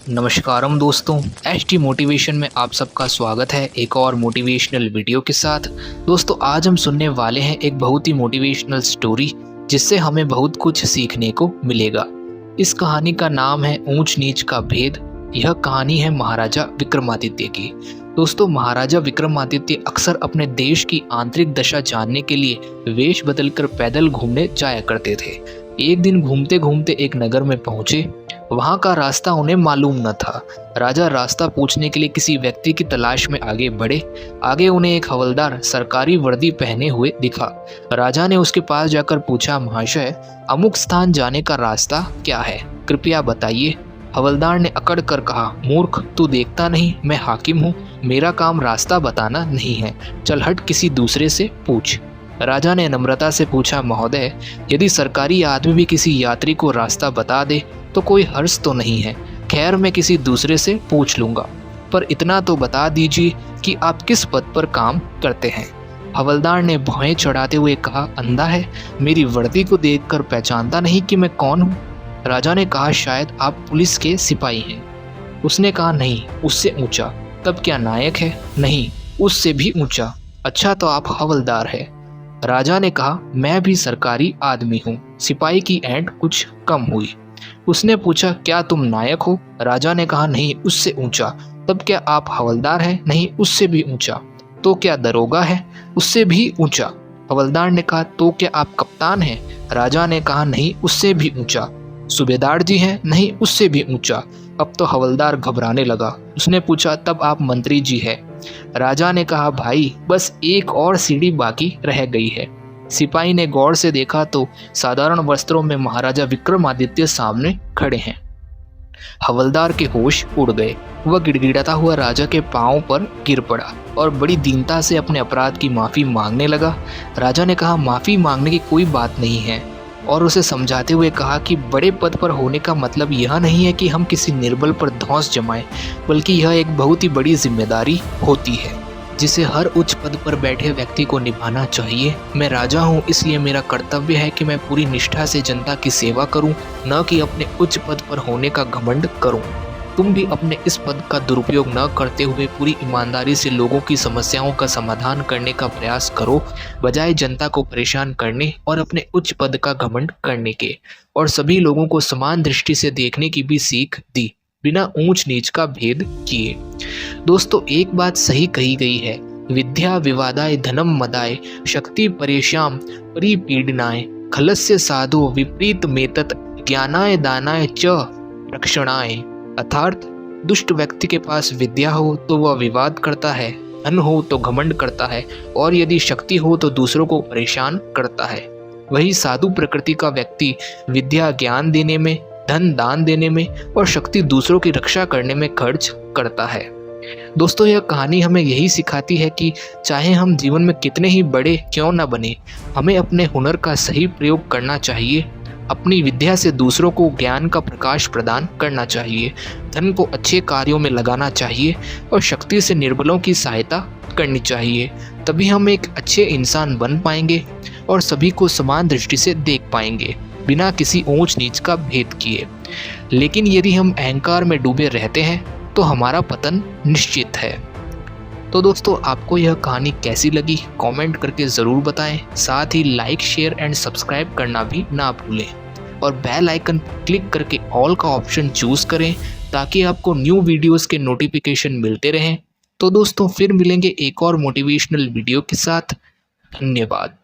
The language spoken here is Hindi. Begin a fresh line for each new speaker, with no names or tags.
नमस्कारम दोस्तों, एचटी मोटिवेशन में आप सबका स्वागत है एक और मोटिवेशनल वीडियो के साथ। दोस्तों आज हम सुनने वाले हैं एक बहुत ही मोटिवेशनल स्टोरी जिससे हमें बहुत कुछ सीखने को मिलेगा। इस कहानी का नाम है ऊंच नीच का भेद। यह कहानी है महाराजा विक्रमादित्य की। दोस्तों महाराजा विक्रमादित्य अक्सर अपने देश की आंतरिक दशा जानने के लिए वेश बदलकर पैदल घूमने जाया करते थे। एक दिन घूमते घूमते एक नगर में पहुंचे। वहां का रास्ता उन्हें मालूम न था। राजा रास्ता पूछने के लिए किसी व्यक्ति की तलाश में आगे बढ़े। आगे उन्हें एक हवलदार सरकारी वर्दी पहने हुए दिखा। राजा ने उसके पास जाकर पूछा, महाशय अमुक स्थान जाने का रास्ता क्या है, कृपया बताइए। हवलदार ने अकड़ कर कहा, मूर्ख तू देखता नहीं मैं हाकिम हूँ, मेरा काम रास्ता बताना नहीं है, चल हट किसी दूसरे से पूछ। राजा ने नम्रता से पूछा, महोदय यदि सरकारी आदमी भी किसी यात्री को रास्ता बता दे तो कोई हर्ष तो नहीं है, खैर मैं किसी दूसरे से पूछ लूँगा, पर इतना तो बता दीजिए कि आप किस पद पर काम करते हैं। हवलदार ने भौहें चढ़ाते हुए कहा, अंधा है, मेरी वर्दी को देखकर पहचानता नहीं कि मैं कौन हूँ। राजा ने कहा, शायद आप पुलिस के सिपाही हैं। उसने कहा, नहीं उससे ऊंचा। तब क्या नायक है? नहीं उससे भी ऊंचा। अच्छा तो आप हवलदार है। राजा ने कहा, मैं भी सरकारी आदमी हूँ। सिपाही की ऐंठ कुछ कम हुई। उसने पूछा, क्या तुम नायक हो? राजा ने कहा, नहीं उससे ऊंचा। तब क्या आप हवलदार हैं? नहीं उससे भी ऊंचा। तो क्या दरोगा है? उससे भी ऊंचा। हवलदार ने कहा, तो क्या आप कप्तान हैं? राजा ने कहा, नहीं उससे भी ऊंचा। सूबेदार जी हैं? नहीं उससे भी ऊंचा। अब तो हवलदार घबराने लगा। उसने पूछा, तब आप मंत्री जी हैं? राजा ने कहा, भाई बस एक और सीढ़ी बाकी रह गई है। सिपाही ने गौर से देखा तो साधारण वस्त्रों में महाराजा विक्रमादित्य सामने खड़े हैं। हवलदार के होश उड़ गए। वह गिड़गिड़ाता हुआ राजा के पांव पर गिर पड़ा और बड़ी दीनता से अपने अपराध की माफी मांगने लगा। राजा ने कहा, माफी मांगने की कोई बात नहीं है, और उसे समझाते हुए कहा कि बड़े पद पर होने का मतलब यह नहीं है कि हम किसी निर्बल पर धौंस जमाएं, बल्कि यह एक बहुत ही बड़ी जिम्मेदारी होती है जिसे हर उच्च पद पर बैठे व्यक्ति को निभाना चाहिए। मैं राजा हूँ, इसलिए मेरा कर्तव्य है कि मैं पूरी निष्ठा से जनता की सेवा करूँ, न कि अपने उच्च पद पर होने का घमंड करूँ। तुम भी अपने इस पद का दुरुपयोग न करते हुए पूरी ईमानदारी से लोगों की समस्याओं का समाधान करने का प्रयास करो, बजाय जनता को परेशान करने और अपने उच्च पद का घमंड करने के। और सभी लोगों को समान दृष्टि से देखने की भी सीख दी, बिना ऊंच नीच का भेद किए। दोस्तों एक बात सही कही गई है, विद्या विवादाय धनम मदाय शक्ति परेशान परिपीडनाय खलस्य साधु विपरीत मेतत ज्ञानाय दानाय च रक्षणाय। अर्थात दुष्ट व्यक्ति के पास विद्या हो तो वह विवाद करता है, धन हो तो घमंड करता है, और यदि शक्ति हो तो दूसरों को परेशान करता है। वही साधु प्रकृति का व्यक्ति विद्या ज्ञान देने में, धन दान देने में और शक्ति दूसरों की रक्षा करने में खर्च करता है। दोस्तों यह कहानी हमें यही सिखाती है कि चाहे हम जीवन में कितने ही बड़े क्यों न बने, हमें अपने हुनर का सही प्रयोग करना चाहिए। अपनी विद्या से दूसरों को ज्ञान का प्रकाश प्रदान करना चाहिए, धन को अच्छे कार्यों में लगाना चाहिए और शक्ति से निर्बलों की सहायता करनी चाहिए। तभी हम एक अच्छे इंसान बन पाएंगे और सभी को समान दृष्टि से देख पाएंगे, बिना किसी ऊंच नीच का भेद किए। लेकिन यदि हम अहंकार में डूबे रहते हैं तो हमारा पतन निश्चित है। तो दोस्तों आपको यह कहानी कैसी लगी कमेंट करके ज़रूर बताएं। साथ ही लाइक शेयर एंड सब्सक्राइब करना भी ना भूलें और बेल आइकन क्लिक करके ऑल का ऑप्शन चूज़ करें ताकि आपको न्यू वीडियोस के नोटिफिकेशन मिलते रहें। तो दोस्तों फिर मिलेंगे एक और मोटिवेशनल वीडियो के साथ। धन्यवाद।